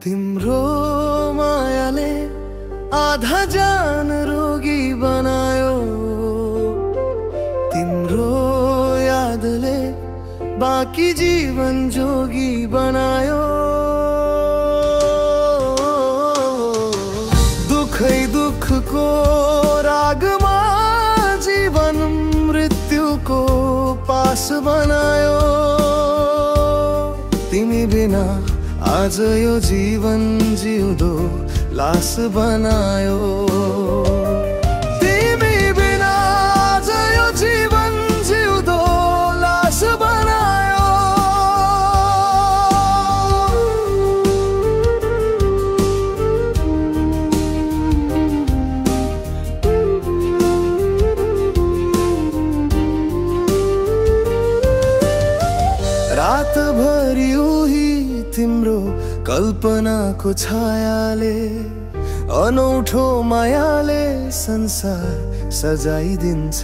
तिम्रो मायाले आधा जान रोगी बनायो, तिम्रो यादले बाकी जीवन जोगी बनायो। दुखै दुखको रागमा जीवन मृत्युको पास बनायो। तिमी बिना आज यो जीवन जिउँदो लास बनायो। तिमी बिना आज यो जीवन जिउँदो लास बनायो। रातभरि उही तिम्रो कल्पनाको छायाले, अनौठो मायाले संसार सजाइदिन्छ।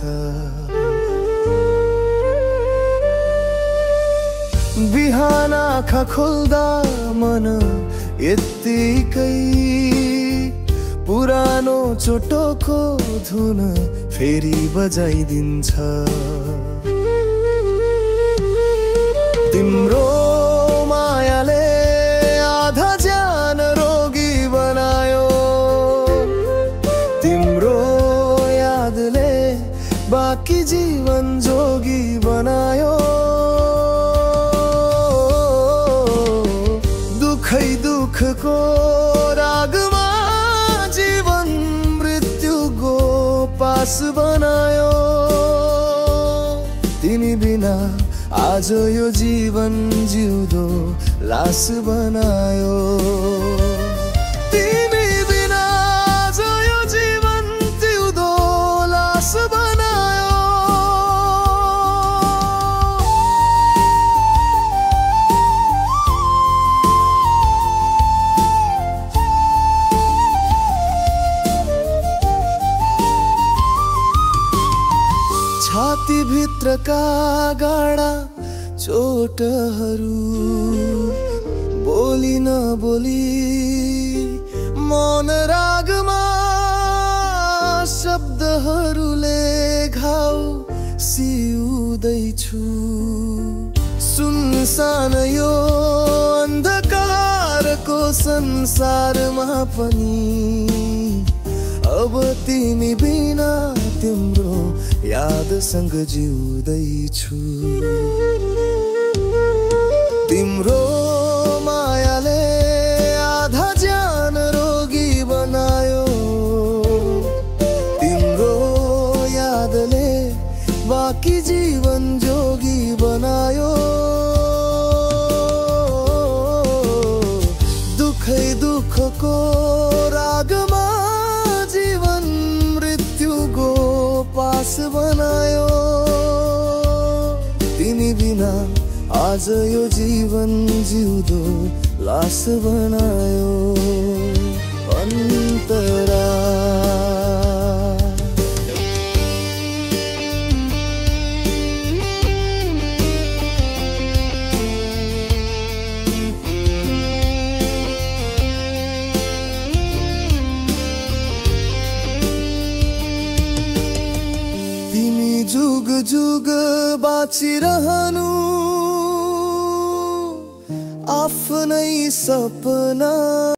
बिहान आँखा खोल्दा मन यत्तिकै पुरानो चोटोको धुन फेरि बजाइदिन्छ। तिम्रो मायाले आधा ज्यान रोगी बनायो, तिम्रो यादले बाकी जीवन जोगी बनायो। दुखै दुखको रागमा जीवन मृत्युको पास बनायो। तिमी बिना आज यो जीवन जिउँदो लास बनायो। तिमी बिना आज यो जीवन जिउँदो लास बनायो। छाती भित्रका गाडा चोटहरू बोली नबोली मौन रागमा शब्दहरूले घाउ सिउदैछु। सुनसान यो अन्धकारको संसारमा पनि अब तिमी बिना तिम्रो यादसँग जिउँदैछु। तिम्रो मायाले आधा ज्यान रोगी बनायो, तिम्रो यादले बाकी जीवन जोगी बनायो। दुखै दुखको रागमा जीवन मृत्युको पास बनायो। तिमी बिना आज यो जीवन जिउँदो लास बनायो। अन्तरा तिमी जुग जुग बाँचिरहनु आफ्नै सपना।